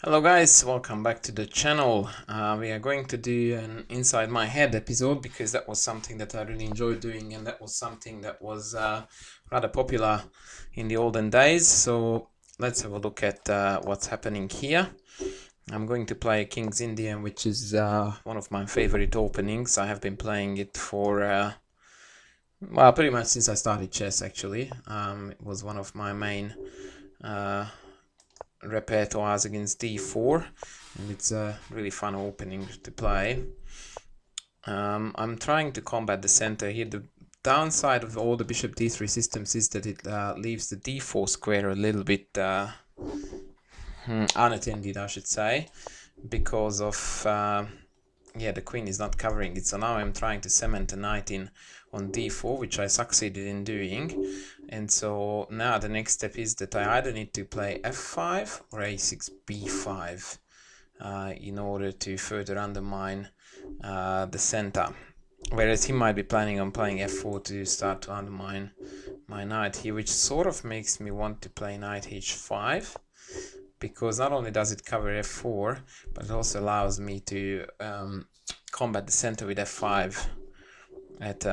Hello guys, welcome back to the channel. We are going to do an Inside My Head episode because that was something that I really enjoyed doing, and that was something that was rather popular in the olden days. So let's have a look at what's happening here. I'm going to play King's Indian, which is one of my favorite openings. I have been playing it for well, pretty much since I started chess actually. It was one of my main repertoires against d4, and it's a really fun opening to play. I'm trying to combat the center here. The downside of all the bishop d3 systems is that it leaves the d4 square a little bit unattended, I should say, because of yeah, the queen is not covering it. So now I'm trying to cement a knight in on d4, which I succeeded in doing. And so now the next step is that I either need to play f5 or a6 b5 in order to further undermine the center. Whereas he might be planning on playing f4 to start to undermine my knight here, which sort of makes me want to play knight h5. Because not only does it cover f4, but it also allows me to combat the center with f5 at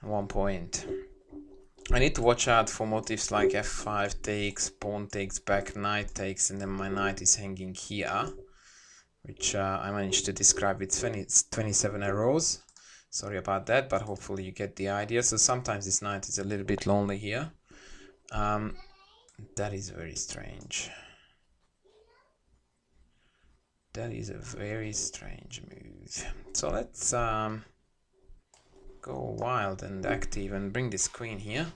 one point. I need to watch out for motifs like f5 takes, pawn takes back, knight takes, and then my knight is hanging here, which I managed to describe with 27 arrows. Sorry about that, but hopefully you get the idea. So sometimes this knight is a little bit lonely here. That is very strange. That is a very strange move. So let's go wild and active and bring this queen here.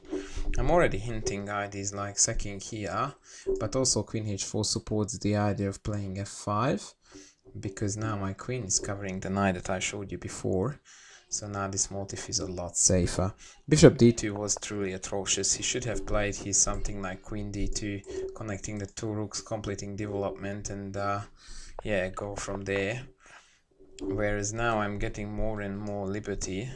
I'm already hinting ideas like sacking here, but also queen h4 supports the idea of playing f5, because now my queen is covering the knight that I showed you before. So now this motif is a lot safer. Bishop d2 was truly atrocious. He should have played here something like queen d2, connecting the two rooks, completing development, and yeah, go from there. Whereas now I'm getting more and more liberty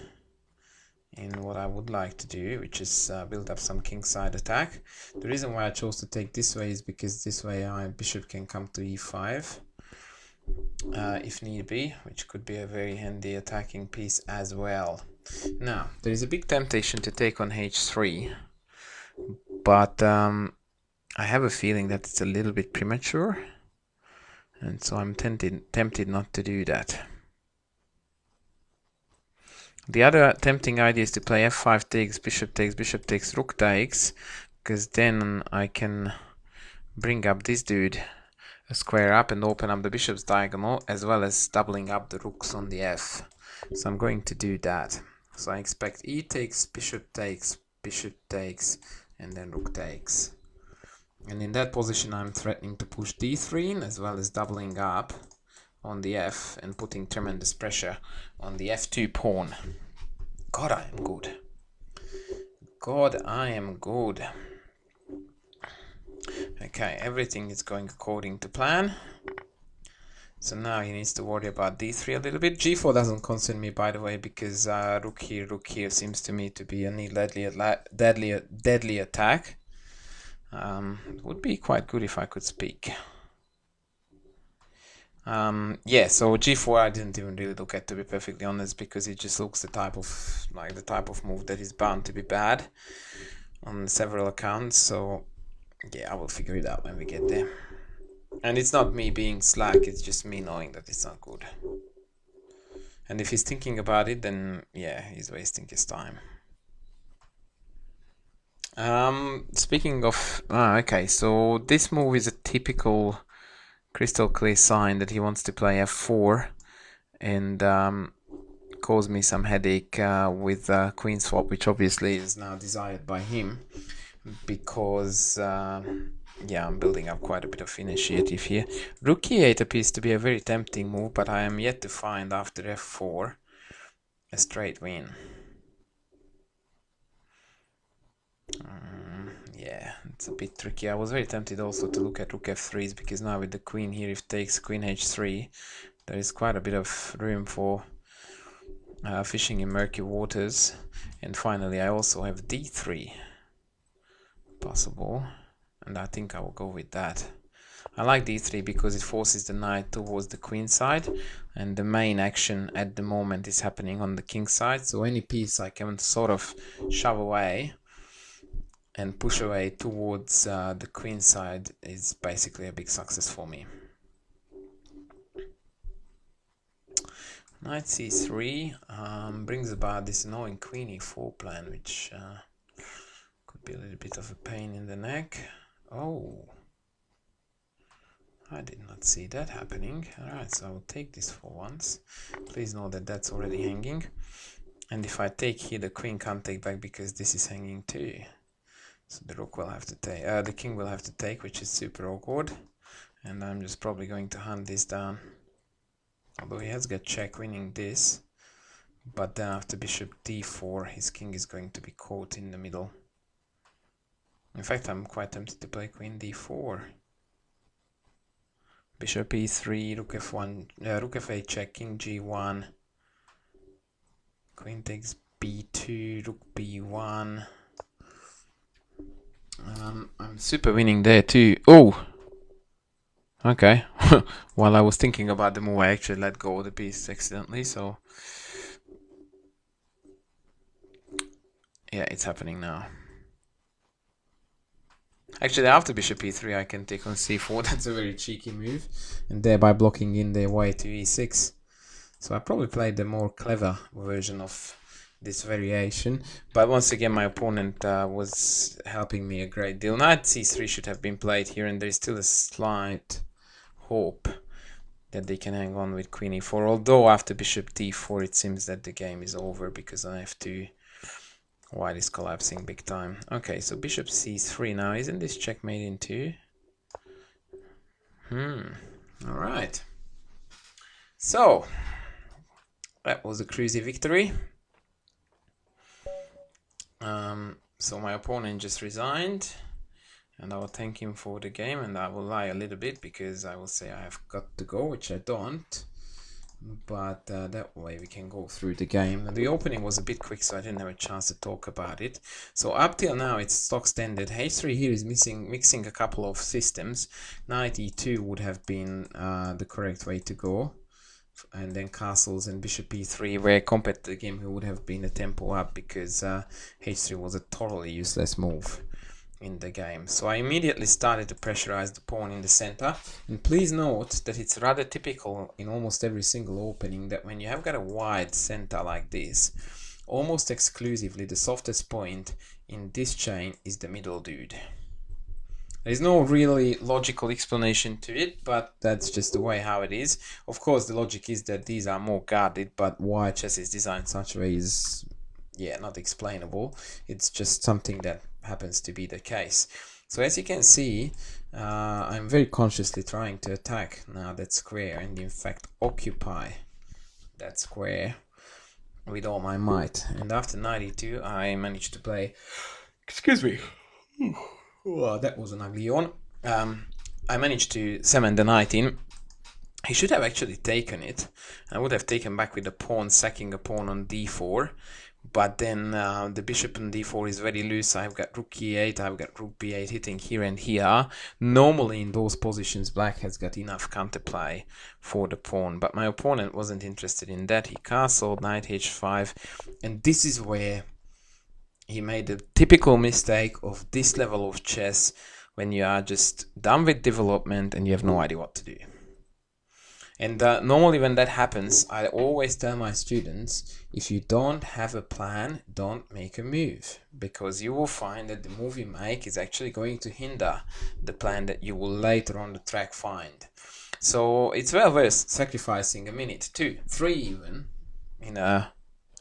in what I would like to do, which is build up some kingside attack. The reason why I chose to take this way is because this way my bishop can come to e5 if need be, which could be a very handy attacking piece as well. Now, there is a big temptation to take on h3, but I have a feeling that it's a little bit premature, and so I'm tempted not to do that. The other tempting idea is to play f5 takes, bishop takes, rook takes, because then I can bring up this dude a square up and open up the bishop's diagonal, as well as doubling up the rooks on the f. So I'm going to do that. So I expect e takes, bishop takes, and then rook takes. And in that position I'm threatening to push d3 in, as well as doubling up on the f and putting tremendous pressure on the f2 pawn. God, I am good. God, I am good. Okay, everything is going according to plan. So now he needs to worry about d3 a little bit. g4 doesn't concern me, by the way, because rook here seems to me to be a deadly attack. It would be quite good if I could speak. Yeah, so g4 I didn't even really look at, to be perfectly honest, because it just looks the type of move that is bound to be bad on several accounts. So yeah, I will figure it out when we get there. And it's not me being slack, it's just me knowing that it's not good. And if he's thinking about it, then yeah, he's wasting his time. Speaking of, okay, so this move is a typical crystal clear sign that he wants to play f4 and cause me some headache with queen swap, which obviously is now desired by him, because yeah, I'm building up quite a bit of initiative here. Rook e8 appears to be a very tempting move, but I am yet to find after f4 a straight win. Yeah, it's a bit tricky. I was very tempted also to look at rook f3s, because now with the queen here, if takes queen h3, there is quite a bit of room for fishing in murky waters. And finally I also have d3 possible, and I think I will go with that. I like d3 because it forces the knight towards the queen side, and the main action at the moment is happening on the king side, so any piece I can sort of shove away and push away towards the queen side is basically a big success for me. Knight c3 brings about this annoying queen e4 plan, which could be a little bit of a pain in the neck. Oh, I did not see that happening. Alright, so I will take this for once. Please know that that's already hanging. And if I take here, the queen can't take back because this is hanging too. So the rook will have to take, the king will have to take, which is super awkward. And I'm just probably going to hunt this down. Although he has got check winning this. But then after bishop d4, his king is going to be caught in the middle. In fact, I'm quite tempted to play queen d4. Bishop e3, rook f1, rook f8 check, king g1. Queen takes b2, rook b1. I'm super winning there too. Oh! Okay. While I was thinking about the move, I actually let go of the piece accidentally, so... yeah, it's happening now. Actually, after bishop e3, I can take on c4. That's a very cheeky move, and thereby blocking in the way to e6. So I probably played the more clever version of this variation, but once again my opponent was helping me a great deal. Knight c3 should have been played here, and there is still a slight hope that they can hang on with queen e4, although after bishop d4 it seems that the game is over because on f2 white is collapsing big time. Okay, so bishop c3 now. Isn't this checkmate in 2? Alright. So, that was a cruisy victory. So my opponent just resigned, and I will thank him for the game, and I will lie a little bit because I will say I have got to go, which I don't. But that way we can go through the game. And the opening was a bit quick, so I didn't have a chance to talk about it. So up till now it's stock standard. h3 here is mixing a couple of systems. Knight e2 would have been the correct way to go. And then castles and bishop e3, where compared to the game, it would have been a tempo up because h3 was a totally useless move in the game. So I immediately started to pressurize the pawn in the center, and please note that it's rather typical in almost every single opening that when you have got a wide center like this, almost exclusively the softest point in this chain is the middle dude. There's no really logical explanation to it, but that's just the way how it is. Of course, the logic is that these are more guarded, but why chess is designed such a way is, yeah, not explainable. It's just something that happens to be the case. So as you can see, I'm very consciously trying to attack now that square, and in fact occupy that square with all my might. And after 92, I managed to play... excuse me. Oh, that was an ugly yawn. I managed to summon the knight in. He should have actually taken it. I would have taken back with the pawn, sacking a pawn on d4. But then the bishop on d4 is very loose. I've got rook e8, I've got rook b8 hitting here and here. Normally in those positions, black has got enough counterplay for the pawn. But my opponent wasn't interested in that. He castled, knight h5. And this is where he made the typical mistake of this level of chess, when you are just done with development and you have no idea what to do. And normally when that happens, I always tell my students, if you don't have a plan, don't make a move, because you will find that the move you make is actually going to hinder the plan that you will later on the track find. So it's well worth sacrificing a minute, 2, 3 even, in a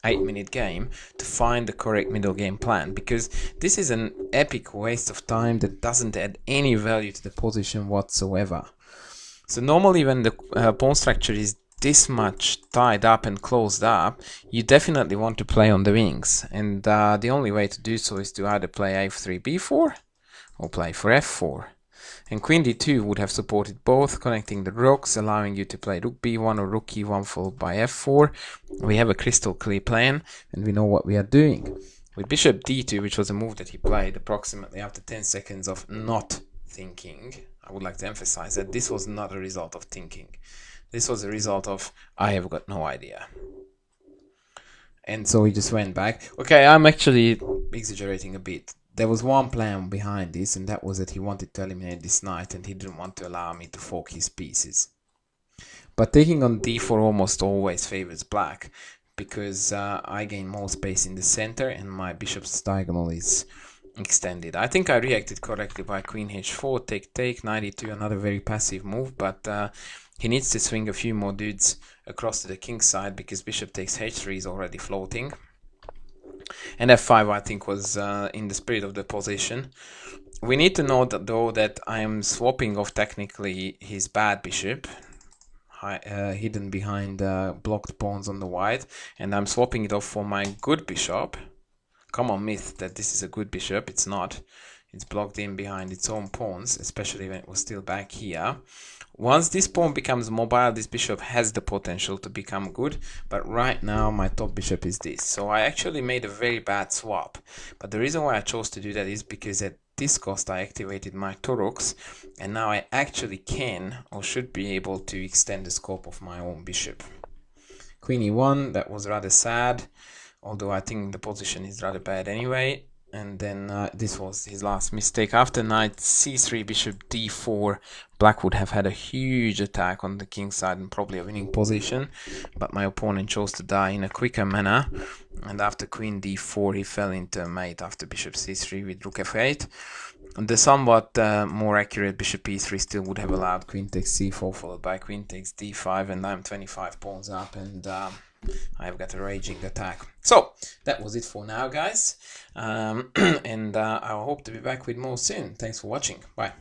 8-minute game to find the correct middle game plan, because this is an epic waste of time that doesn't add any value to the position whatsoever. So normally when the pawn structure is this much tied up and closed up, you definitely want to play on the wings, and the only way to do so is to either play a3 b4 or play for f4. And queen d2 would have supported both, connecting the rooks, allowing you to play rook b1 or rook e1 followed by f4. We have a crystal clear plan, and we know what we are doing. With bishop d2, which was a move that he played approximately after 10 seconds of not thinking, I would like to emphasize that this was not a result of thinking. This was a result of I have got no idea. And so he just went back. Okay, I'm actually exaggerating a bit. There was one plan behind this, and that was that he wanted to eliminate this knight, and he didn't want to allow me to fork his pieces. But taking on d4 almost always favors black, because I gain more space in the center, and my bishop's diagonal is extended. I think I reacted correctly by queen h4, take, knight e2, another very passive move, but he needs to swing a few more dudes across to the king side, because bishop takes h3 is already floating. And f5 I think was in the spirit of the position. We need to note that, though, that I am swapping off technically his bad bishop, hidden behind blocked pawns on the white, and I'm swapping it off for my good bishop. Come on, myth that this is a good bishop. It's not. It's blocked in behind its own pawns, especially when it was still back here. Once this pawn becomes mobile, this bishop has the potential to become good, but right now my top bishop is this. So I actually made a very bad swap, but the reason why I chose to do that is because at this cost I activated my Turuks, and now I actually can, or should be able to, extend the scope of my own bishop. Queen e1, that was rather sad, although I think the position is rather bad anyway. And then this was his last mistake. After knight c3, bishop d4, black would have had a huge attack on the king side and probably a winning position, but my opponent chose to die in a quicker manner, and after queen d4 he fell into a mate after bishop c3 with rook f8. The somewhat more accurate bishop e3 still would have allowed queen takes c4 followed by queen takes d5, and I'm 25 pawns up, and I've got a raging attack. So that was it for now, guys, and I hope to be back with more soon. Thanks for watching. Bye.